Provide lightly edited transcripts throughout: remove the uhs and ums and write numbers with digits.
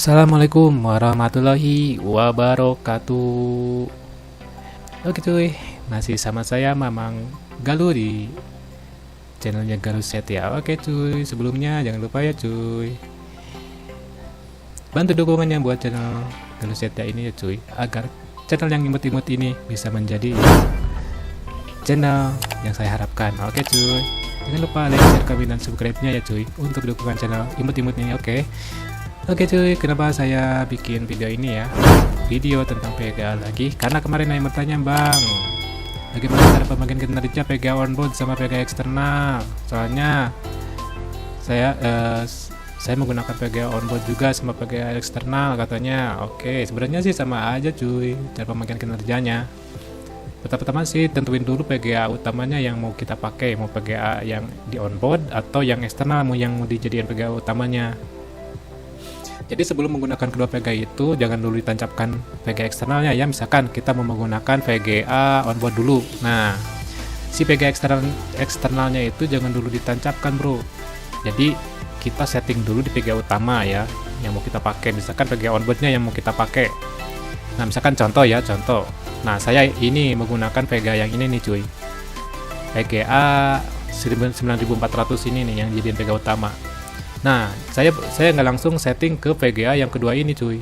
Assalamualaikum warahmatullahi wabarakatuh. Oke cuy, masih sama saya Mamang Galuh di channelnya Galuh Set ya. Oke cuy, sebelumnya jangan lupa ya cuy, bantu dukungannya buat channel Galuh Set ya ini ya cuy, agar channel yang imut-imut ini bisa menjadi channel yang saya harapkan. Oke cuy, jangan lupa like, share, komen, dan subscribe-nya ya cuy, untuk dukungan channel imut-imut ini. Oke cuy, kenapa saya bikin video ini ya? Video tentang PGA lagi, karena kemarin yang bertanya, Bang, bagaimana cara pembagian kinerja PGA onboard sama PGA eksternal? Soalnya saya menggunakan PGA onboard juga sama PGA eksternal katanya. Oke, sebenarnya sih sama aja cuy, cara pembagian kinerjanya. Pertama-tama sih tentuin dulu PGA utamanya yang mau kita pakai, mau PGA yang di onboard atau yang eksternal yang mau dijadikan PGA utamanya. Jadi sebelum menggunakan kedua VGA itu, jangan dulu ditancapkan VGA eksternalnya ya. Misalkan kita mau menggunakan VGA onboard dulu. Nah, si VGA eksternalnya itu jangan dulu ditancapkan bro. Jadi kita setting dulu di VGA utama ya, yang mau kita pakai. Misalkan VGA onboardnya yang mau kita pakai. Nah, misalkan contoh. Nah, saya ini menggunakan VGA yang ini nih cuy. VGA 9400 ini nih yang jadiin VGA utama. Nah, saya nggak langsung setting ke VGA yang kedua ini cuy.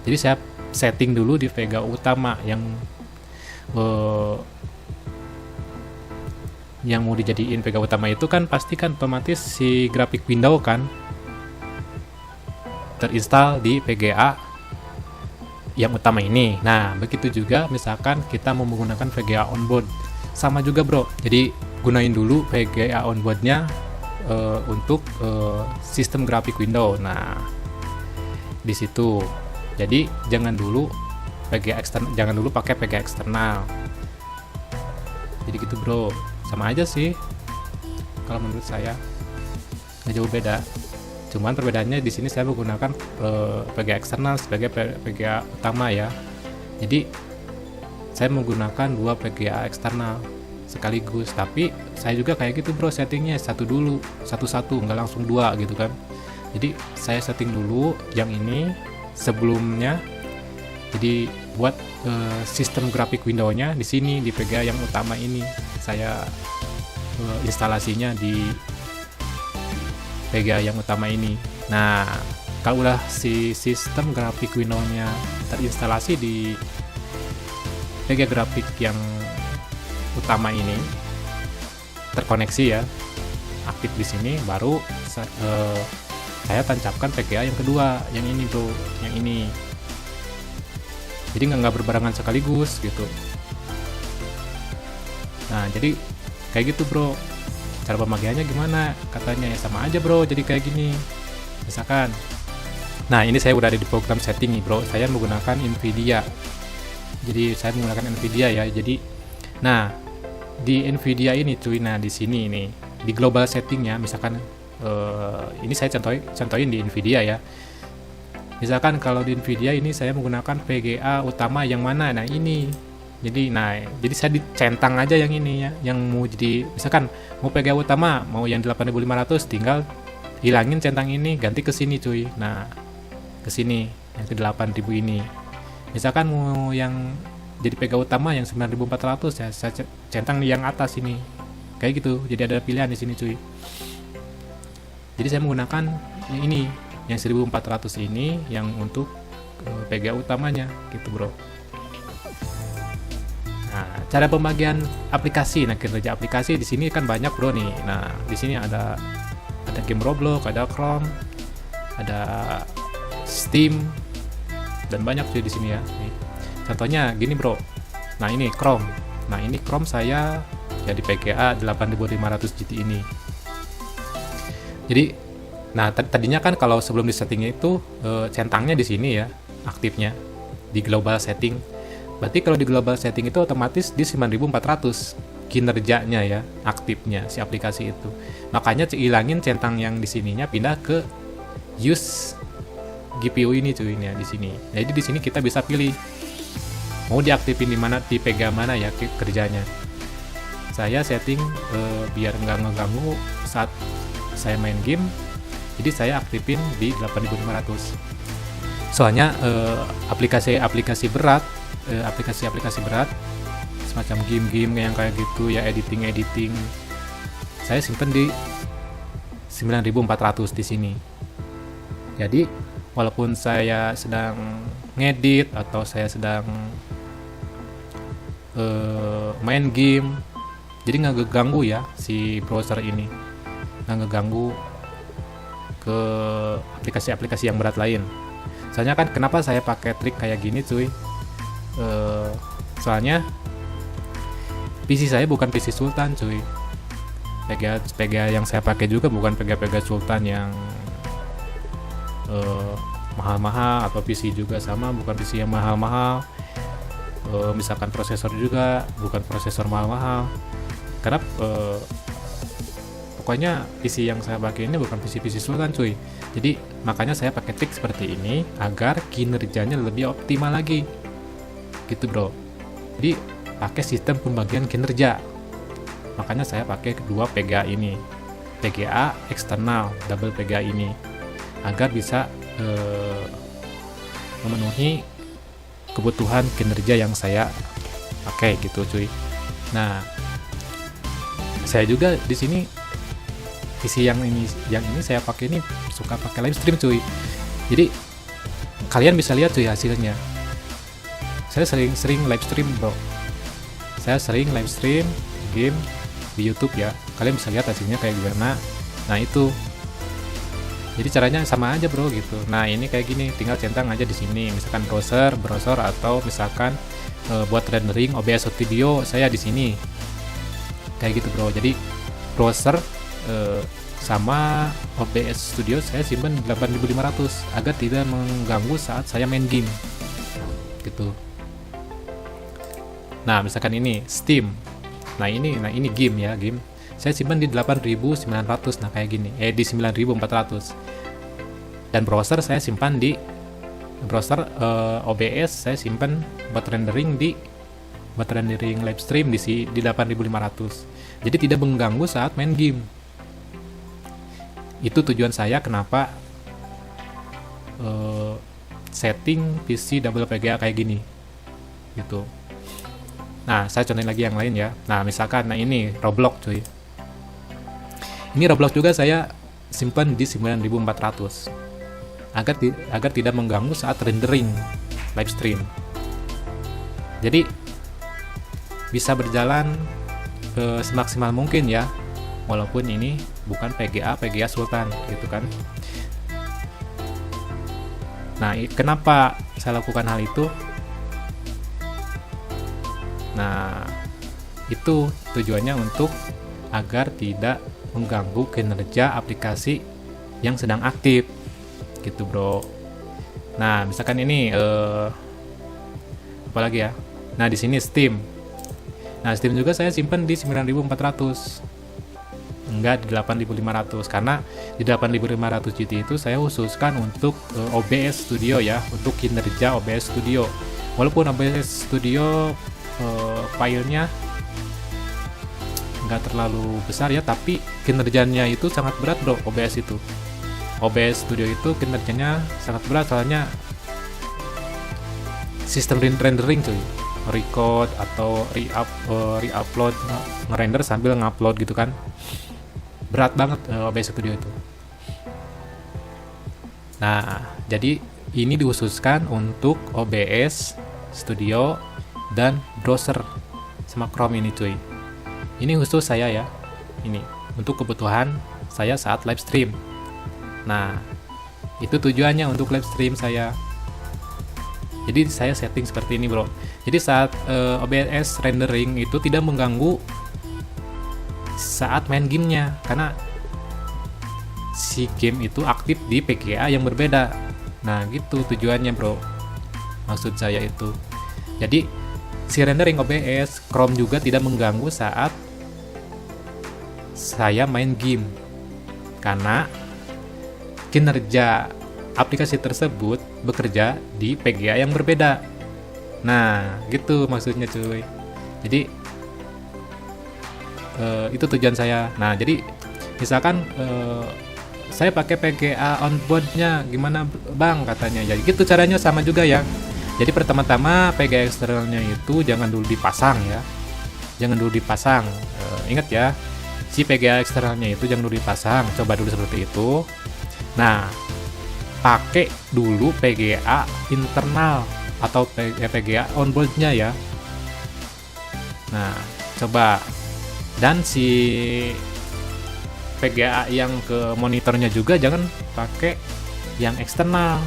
Jadi saya setting dulu di VGA utama yang mau dijadiin VGA utama itu kan pasti kan otomatis si grafik window kan terinstall di VGA yang utama ini. Nah, begitu juga misalkan kita mau menggunakan VGA onboard, sama juga bro. Jadi gunain dulu VGA onboardnya untuk sistem grafik window. Nah, di situ. Jadi jangan dulu pakai VGA eksternal. Jadi gitu bro, sama aja sih kalau menurut saya, nggak jauh beda. Cuman perbedaannya di sini saya menggunakan VGA eksternal sebagai VGA utama ya. Jadi saya menggunakan dua VGA eksternal sekaligus, tapi saya juga kayak gitu bro, settingnya satu nggak langsung dua gitu kan. Jadi saya setting dulu yang ini sebelumnya, jadi buat sistem grafik windownya di sini di VGA yang utama ini saya instalasinya di VGA yang utama ini. Nah, kalau udah si sistem grafik windownya terinstalasi di VGA grafik yang utama ini terkoneksi ya, aktif di sini, baru saya tancapkan VGA yang kedua, yang ini bro, yang ini. Jadi nggak berbarengan sekaligus gitu. Nah, jadi kayak gitu bro. Cara pembagiannya gimana? Katanya ya sama aja bro, jadi kayak gini. Misalkan, nah ini saya udah ada di program setting nih bro. Saya menggunakan Nvidia. Jadi saya menggunakan Nvidia ya. Jadi, nah di Nvidia ini cuy, nah di sini nih di global settingnya, misalkan ini saya contohin di Nvidia ya. Misalkan kalau di Nvidia ini saya menggunakan VGA utama yang mana? Nah ini. Jadi saya dicentang aja yang ini ya, yang mau jadi misalkan mau VGA utama mau yang 8500, tinggal hilangin centang ini, ganti ke sini cuy. Nah, ke sini yang ke 8000 ini. Misalkan mau yang jadi VGA utama yang 9400 ya, saya centang di yang atas ini. Kayak gitu. Jadi ada pilihan di sini cuy. Jadi saya menggunakan yang ini, yang 1400 ini yang untuk VGA utamanya gitu, bro. Nah, cara pembagian aplikasi. Nah, kinerja aplikasi di sini kan banyak, bro nih. Nah, di sini ada game Roblox, ada Chrome, ada Steam, dan banyak cuy di sini ya. Nih. Contohnya gini bro, nah ini Chrome. Nah ini Chrome saya jadi PGA 8500 GT ini. Jadi, nah tadinya kan kalau sebelum di settingnya itu centangnya di sini ya, aktifnya di global setting. Berarti kalau di global setting itu otomatis di 9400 kinerjanya ya, aktifnya si aplikasi itu. Makanya hilangin centang yang di sininya, pindah ke use GPU ini cuy ya di sini. Jadi di sini kita bisa pilih mau diaktifin di mana, di VGA mana ya kerjanya. Saya setting biar nggak ngeganggu saat saya main game, jadi saya aktifin di 8500. Soalnya aplikasi-aplikasi berat, aplikasi-aplikasi berat semacam game-game yang kayak gitu ya, editing, saya simpen di 9.400 di sini. Jadi walaupun saya sedang ngedit atau saya sedang main game, jadi nggak ngeganggu ya si browser ini, nggak ngeganggu ke aplikasi-aplikasi yang berat lain. Soalnya kan kenapa saya pakai trik kayak gini cuy, soalnya PC saya bukan PC Sultan cuy. VGA yang saya pakai juga bukan VGA Sultan yang mahal-mahal, atau PC juga sama bukan PC yang mahal-mahal. Misalkan prosesor juga bukan prosesor mahal-mahal, karena pokoknya PC yang saya pakai ini bukan PC Sultan cuy. Jadi makanya saya pakai trik seperti ini agar kinerjanya lebih optimal lagi gitu bro. Jadi pakai sistem pembagian kinerja, makanya saya pakai kedua PGA ini, PGA eksternal double PGA ini, agar bisa memenuhi kebutuhan kinerja yang saya pakai gitu cuy. Nah, saya juga di sini PC yang ini saya pakai ini suka pakai live stream cuy. Jadi kalian bisa lihat cuy hasilnya. Saya sering live stream bro. Saya sering live stream game di YouTube ya. Kalian bisa lihat hasilnya kayak gimana. Nah itu. Jadi caranya sama aja bro gitu. Nah ini kayak gini, tinggal centang aja di sini. Misalkan browser atau misalkan buat rendering OBS Studio saya di sini. Kayak gitu bro. Jadi browser sama OBS Studio saya simpan 8500 agar tidak mengganggu saat saya main game gitu. Nah misalkan ini Steam, nah ini game ya, game saya simpan di 8900, nah kayak gini, di 9400. Dan browser saya simpan di browser OBS saya simpan buat rendering live stream di 8500. Jadi tidak mengganggu saat main game. Itu tujuan saya kenapa setting PC double PGA kayak gini gitu. Nah saya contohin lagi yang lain ya. Nah misalkan ini Roblox cuy, ini Roblox juga saya simpan di 9400 agar tidak mengganggu saat rendering live stream. Jadi bisa berjalan semaksimal mungkin ya, walaupun ini bukan PGA Sultan gitu kan. Nah kenapa saya lakukan hal itu? Nah itu tujuannya untuk agar tidak mengganggu kinerja aplikasi yang sedang aktif gitu bro. Nah misalkan ini apa lagi ya, nah di sini Steam. Nah Steam juga saya simpan di 9400, enggak di 8500, karena di 8500 GT itu saya khususkan untuk OBS Studio ya, untuk kinerja OBS Studio. Walaupun OBS Studio filenya nggak terlalu besar ya, tapi kinerjanya itu sangat berat bro. OBS Studio itu kinerjanya sangat berat, soalnya sistem rendering cuy, record atau re-upload, ngerender sambil ngupload gitu kan, berat banget OBS Studio itu. Nah jadi ini dikhususkan untuk OBS Studio dan browser sama Chrome ini cuy. Ini khusus saya ya, ini untuk kebutuhan saya saat live stream. Nah itu tujuannya untuk live stream saya. Jadi saya setting seperti ini bro. Jadi saat OBS rendering itu tidak mengganggu saat main gamenya, karena si game itu aktif di PGA yang berbeda. Nah gitu tujuannya bro, maksud saya itu. Jadi si rendering OBS Chrome juga tidak mengganggu saat saya main game, karena kinerja aplikasi tersebut bekerja di PGA yang berbeda. Nah gitu maksudnya cuy. Jadi itu tujuan saya. Nah jadi misalkan saya pakai PGA onboardnya gimana bang, katanya. Jadi gitu caranya, sama juga ya. Jadi pertama-tama PGA eksternalnya itu jangan dulu dipasang ya, jangan dulu dipasang. Ingat ya, si PGA eksternalnya itu jangan dulu dipasang, coba dulu seperti itu. Nah, pakai dulu PGA internal atau PGA onboardnya ya. Nah, coba. Dan si PGA yang ke monitornya juga jangan pakai yang eksternal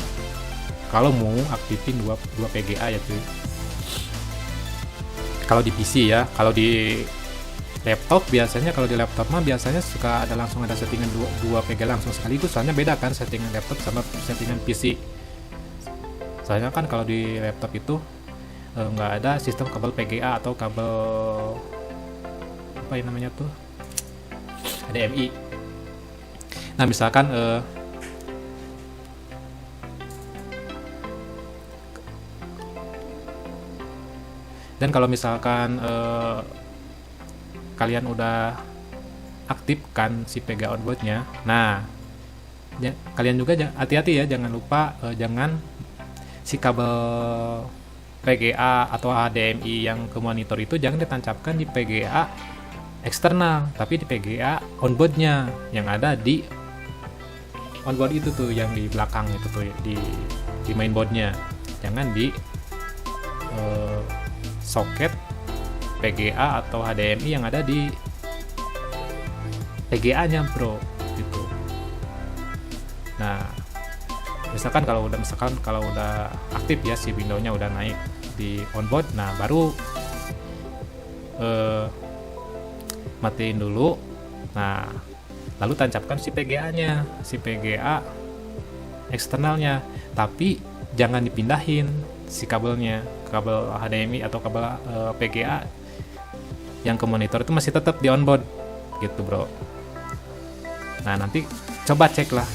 kalau mau aktifin dua PGA ya cuy. Kalau di PC ya, kalau di laptop biasanya, kalau di laptop mah biasanya suka ada langsung ada settingan dua PGA langsung sekaligus, soalnya beda kan settingan laptop sama settingan PC. Soalnya kan kalau di laptop itu nggak ada sistem kabel PGA atau kabel apa yang namanya tuh, HDMI. Nah misalkan dan kalau misalkan kalian udah aktifkan si PGA onboardnya, nah kalian juga hati-hati ya, jangan lupa jangan si kabel PGA atau HDMI yang ke monitor itu jangan ditancapkan di PGA eksternal, tapi di PGA onboardnya yang ada di onboard itu tuh, yang di belakang itu tuh, di mainboardnya. Jangan di soket PGA atau HDMI yang ada di PGA-nya bro, gitu. Nah, misalkan kalau udah aktif ya, si Windows-nya udah naik di onboard, nah baru matiin dulu. Nah, lalu tancapkan si PGA-nya, si PGA eksternalnya, tapi jangan dipindahin si kabelnya, kabel HDMI atau kabel PGA yang ke monitor itu masih tetap di onboard gitu bro. Nah nanti coba cek lah,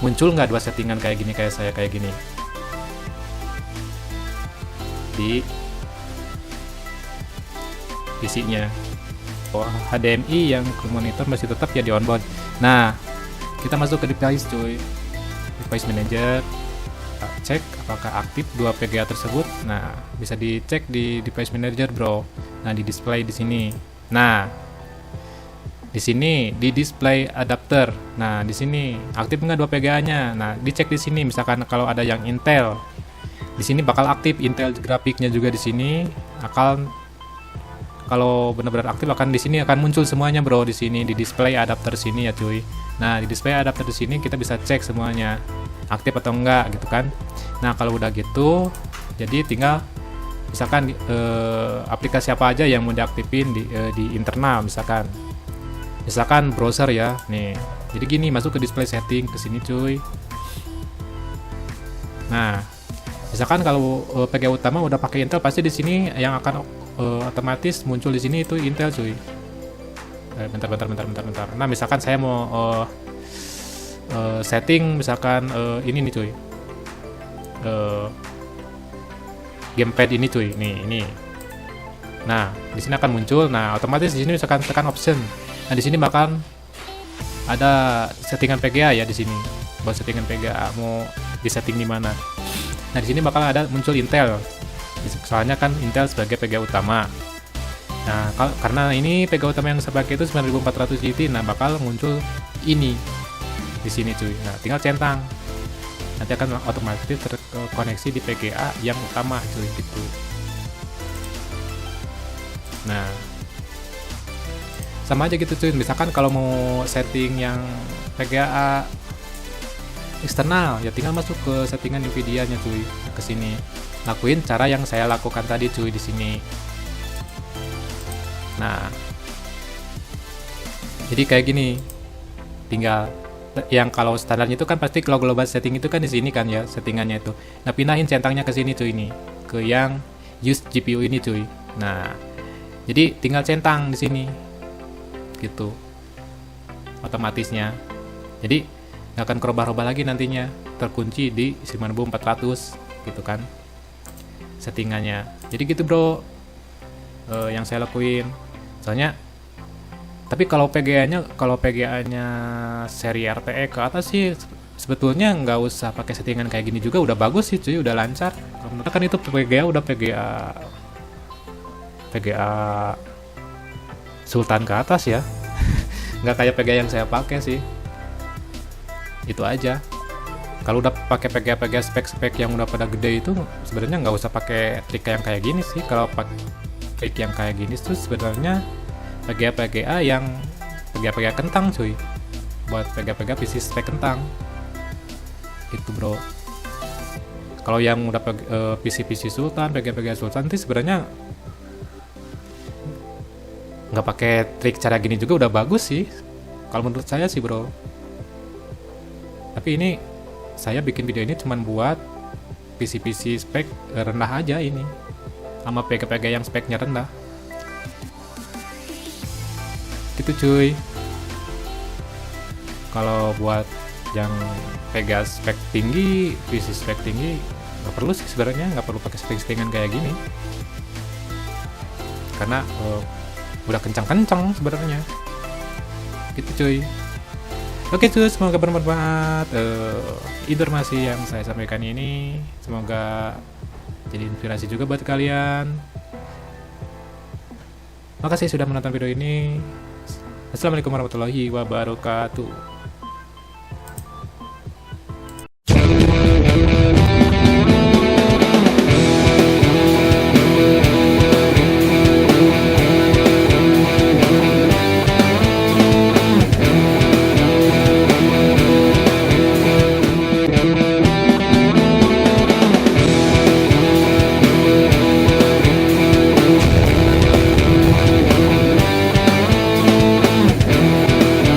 muncul nggak dua settingan kayak gini, kayak saya kayak gini di PC-nya. HDMI yang ke monitor masih tetap ya di onboard. Nah, kita masuk ke device cuy, device manager, kita cek apakah aktif dua PGA tersebut. Nah, bisa dicek di device manager bro. Nah, di display di sini. Nah, di sini di display adapter. Nah, di sini aktif nggak dua PGA-nya. Nah, dicek di sini. Misalkan kalau ada yang Intel, di sini bakal aktif Intel grafiknya juga di sini. Kalau benar-benar aktif akan di sini akan muncul semuanya bro, di sini di display adapter sini ya cuy. Nah di display adapter di sini kita bisa cek semuanya aktif atau enggak gitu kan. Nah kalau udah gitu, jadi tinggal misalkan aplikasi apa aja yang mau diaktifin di internal, misalkan browser ya nih. Jadi gini, masuk ke display setting ke sini cuy. Nah misalkan kalau PGA utama udah pakai Intel, pasti di sini yang akan otomatis muncul di sini itu Intel cuy. Bentar. Nah misalkan saya mau setting misalkan ini nih cuy, gamepad ini cuy, ini. Nah di sini akan muncul. Nah otomatis di sini misalkan tekan option. Nah di sini bakal ada settingan PGA ya di sini. Buat settingan PGA mau di setting di mana. Nah di sini bakal ada muncul Intel. Soalnya kan Intel sebagai PGA utama. Nah, karena ini PGA utama yang saya pakai itu 9400 GT, nah bakal muncul ini di sini cuy. Nah, tinggal centang. Nanti akan otomatis terkoneksi di PGA yang utama cuy gitu. Nah, sama aja gitu cuy. Misalkan kalau mau setting yang PGA eksternal, ya tinggal masuk ke settingan Nvidia-nya cuy. Nah, ke sini. Lakuin cara yang saya lakukan tadi cuy di sini. Nah, jadi kayak gini. Tinggal yang kalau standarnya itu kan pasti kalau global setting itu kan di sini kan ya settingannya itu. Nah, pindahin centangnya ke sini cuy ini, ke yang use GPU ini cuy. Nah, jadi tinggal centang di sini. Gitu. Otomatisnya. Jadi nggak akan kerubah-rubah lagi nantinya, terkunci di 9400 gitu kan settingannya. Jadi gitu bro, yang saya lakuin. Soalnya Tapi kalau PGA-nya seri RTE ke atas sih sebetulnya nggak usah pakai settingan kayak gini juga, udah bagus sih cuy, udah lancar. Kalau menurut kan itu PGA udah PGA Sultan ke atas ya. Nggak kayak PGA yang saya pakai sih. Itu aja. Kalau udah pakai PGA spek-spek yang udah pada gede itu sebenarnya nggak usah pakai trik yang kayak gini sih. Kalau pakai trik yang kayak gini tuh sebenarnya PGA yang PGA kentang cuy, buat PGA PC spek kentang itu bro. Kalau yang udah PC Sultan, PGA Sultan itu sebenarnya nggak pakai trik cara gini juga udah bagus sih kalau menurut saya sih bro. Tapi ini saya bikin video ini cuman buat PC spek rendah aja ini, sama PGA yang speknya rendah gitu cuy. Kalau buat yang PGA spek tinggi, PC spek tinggi nggak perlu sih sebenarnya, nggak perlu pakai settingan kayak gini karena udah kencang-kencang sebenarnya gitu cuy. Oke cuy, semoga bermanfaat informasi yang saya sampaikan ini, semoga jadi inspirasi juga buat kalian. Makasih sudah menonton video ini. Assalamualaikum warahmatullahi wabarakatuh.